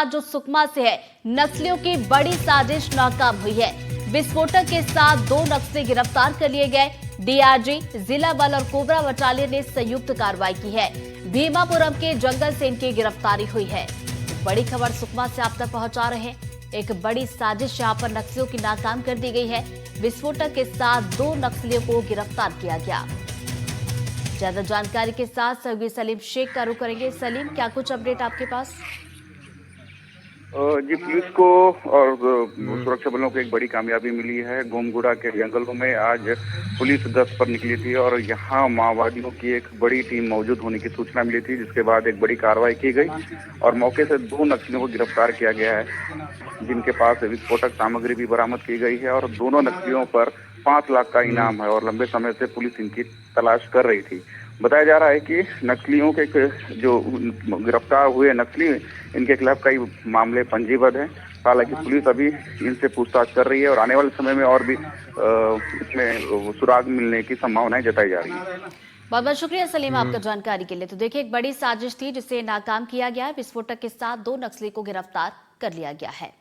जो सुकमा से है, नक्सलियों की बड़ी साजिश नाकाम हुई है। विस्फोटक के साथ 2 नक्सली गिरफ्तार कर लिए गए। डीआरजी, जिला बल और कोबरा बटालियन ने संयुक्त कार्रवाई की है। भीमापुरम के जंगल से इनकी गिरफ्तारी हुई है। बड़ी खबर सुकमा से आप तक पहुंचा रहे हैं। एक बड़ी साजिश यहां पर नक्सलियों की नाकाम कर दी गई है। विस्फोटक के साथ 2 नक्सलियों को गिरफ्तार किया गया। ज्यादा जानकारी के साथ सहयोगी सलीम शेख का रुख करेंगे। सलीम, क्या कुछ अपडेट आपके पास? जी, पुलिस को और सुरक्षा बलों को एक बड़ी कामयाबी मिली है। गोमगुड़ा के जंगलों में आज पुलिस गश्त पर निकली थी और यहाँ माओवादियों की एक बड़ी टीम मौजूद होने की सूचना मिली थी, जिसके बाद एक बड़ी कार्रवाई की गई और मौके से 2 नक्सलियों को गिरफ्तार किया गया है, जिनके पास विस्फोटक सामग्री भी बरामद की गई है और दोनों नक्सलियों पर 5 लाख का इनाम है और लंबे समय से पुलिस इनकी तलाश कर रही थी। बताया जा रहा है कि नक्सलियों के जो गिरफ्तार हुए नक्सली, इनके खिलाफ कई मामले पंजीबद्ध हैं। हालांकि पुलिस अभी इनसे पूछताछ कर रही है और आने वाले समय में और भी इसमें सुराग मिलने की संभावनाएं जताई जा रही है। बहुत बहुत शुक्रिया सलीम आपका जानकारी के लिए। तो देखिए, एक बड़ी साजिश थी जिसे नाकाम किया गया है। विस्फोटक के साथ 2 नक्सली को गिरफ्तार कर लिया गया है।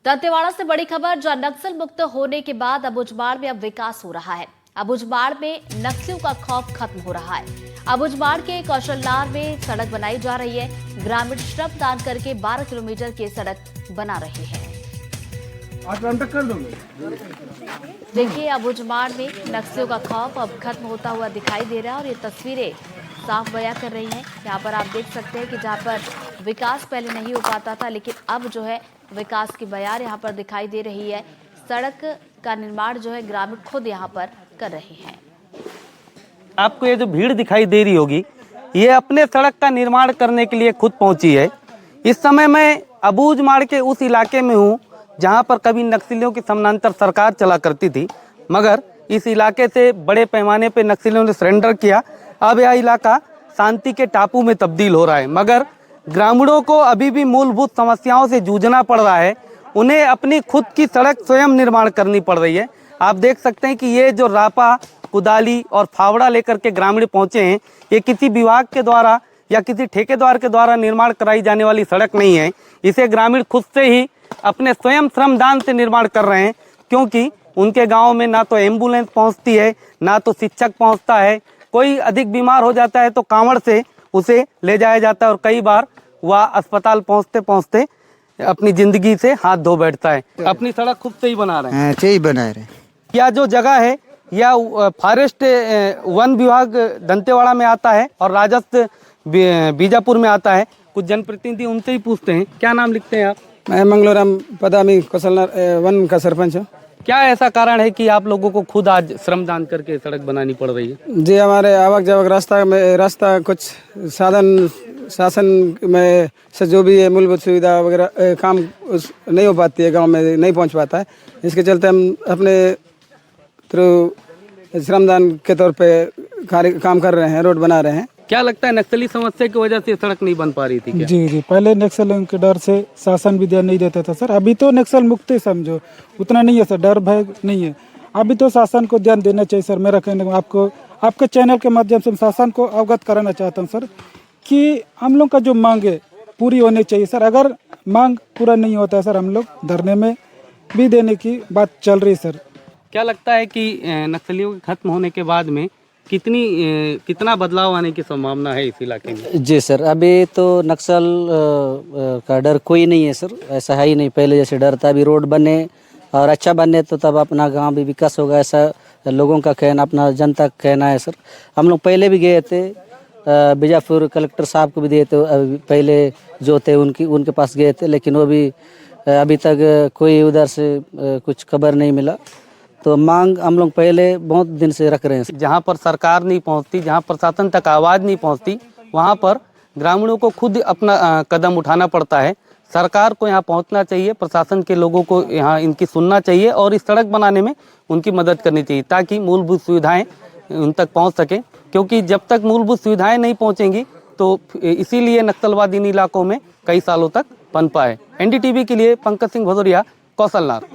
दंतेवाड़ा से बड़ी खबर, जहां नक्सल मुक्त होने के बाद अबुझमाड़ में अब विकास हो रहा है। अबुझमाड़ में नक्सलियों का खौफ खत्म हो रहा है। अबुझमाड़ के कौशलनार में सड़क बनाई जा रही है। ग्रामीण श्रम दान करके 12 किलोमीटर की सड़क बना रहे हैं। देखिए, अबुझमाड़ में नक्सलियों का खौफ अब खत्म होता हुआ दिखाई दे रहा है और ये तस्वीरें साफ बयां कर रही हैं। यहाँ पर आप देख सकते हैं कि जहाँ पर विकास पहले नहीं हो पाता था, लेकिन अब जो है विकास की बयार यहाँ पर दिखाई दे रही है। सड़क का निर्माण जो है ग्रामीण खुद यहाँ पर कर रहे हैं। आपको ये जो भीड़ दिखाई दे रही होगी, ये अपने सड़क का निर्माण करने के लिए खुद पहुंची है। इस समय मैं अबुझमाड़ के उस इलाके में हूं जहां पर कभी नक्सलियों की समानांतर सरकार चला करती थी, मगर इस इलाके से बड़े पैमाने पे नक्सलियों ने सरेंडर किया। अब यह इलाका शांति के टापू में तब्दील हो रहा है, मगर ग्रामीणों को अभी भी मूलभूत समस्याओं से जूझना पड़ रहा है। उन्हें अपनी खुद की सड़क स्वयं निर्माण करनी पड़ रही है। आप देख सकते हैं कि ये जो रापा, कुदाली और फावड़ा लेकर के ग्रामीण पहुंचे हैं, ये किसी विभाग के द्वारा या किसी ठेकेदार के द्वारा निर्माण कराई जाने वाली सड़क नहीं है। इसे ग्रामीण खुद से ही अपने स्वयं श्रमदान से निर्माण कर रहे हैं, क्योंकि उनके गांव में ना तो एम्बुलेंस पहुंचती है, ना तो शिक्षक पहुंचता है। कोई अधिक बीमार हो जाता है तो कांवड़ से उसे ले जाया जाता है और कई बार वह अस्पताल पहुंचते पहुंचते अपनी जिंदगी से हाथ धो बैठता है। अपनी सड़क खुद से ही बना रहे हैं। ही बना रहे। यह जो जगह है यह फॉरेस्ट वन विभाग दंतेवाड़ा में आता है और राजस्व बीजापुर में आता है। कुछ जनप्रतिनिधि उनसे ही पूछते हैं। क्या नाम लिखते हैं आप? मैं मंगलोराम पदामी कौशलनार वन का सरपंच हूँ। क्या ऐसा कारण है कि आप लोगों को खुद आज श्रमदान करके सड़क बनानी पड़ रही है? जी, हमारे आवक जावक रास्ता कुछ साधन शासन में से जो भी है मूलभूत सुविधा वगैरह काम नहीं हो पाती है, गांव में नहीं पहुंच पाता है। इसके चलते हम अपने थ्रू श्रमदान के तौर पे काम कर रहे हैं, रोड बना रहे हैं। क्या लगता है नक्सली समस्या की वजह से सड़क नहीं बन पा रही थी क्या? जी, पहले नक्सलियों के डर से शासन भी ध्यान नहीं देता था सर। अभी तो नक्सल मुक्त ही समझो, उतना नहीं है सर, डर भय नहीं है। अभी तो शासन को ध्यान देना चाहिए सर। मेरा कहने आपको आपके चैनल के माध्यम से शासन को अवगत कराना चाहता हूँ सर कि हम लोग का जो मांग है पूरी होनी चाहिए सर। अगर मांग पूरा नहीं होता है सर, हम लोग धरने में भी देने की बात चल रही है सर। क्या लगता है कि नक्सलियों के खत्म होने के बाद में कितना बदलाव आने की संभावना है इस इलाके में? जी सर, अभी तो नक्सल का डर कोई नहीं है सर, ऐसा है ही नहीं। पहले जैसे डर था। अभी रोड बने और अच्छा बने तो तब अपना गांव भी विकास होगा, ऐसा लोगों का कहना, अपना जनता का कहना है सर। हम लोग पहले भी गए थे, बीजापुर कलेक्टर साहब को भी दिए थे, पहले जो थे उनके पास गए थे, लेकिन वो भी अभी तक कोई उधर से कुछ खबर नहीं मिला। तो मांग हम लोग पहले बहुत दिन से रख रहे हैं। जहाँ पर सरकार नहीं पहुँचती, जहाँ प्रशासन तक आवाज़ नहीं पहुँचती, वहाँ पर ग्रामीणों को खुद अपना कदम उठाना पड़ता है। सरकार को यहाँ पहुँचना चाहिए, प्रशासन के लोगों को यहाँ इनकी सुनना चाहिए और इस सड़क बनाने में उनकी मदद करनी चाहिए, ताकि मूलभूत सुविधाएं उन तक पहुँच सकें। क्योंकि जब तक मूलभूत सुविधाएं नहीं पहुँचेंगी तो इसीलिए नक्सलवादी इन इलाकों में कई सालों तक पनपा है। NDTV के लिए पंकज सिंह भदौरिया, कौशलनार।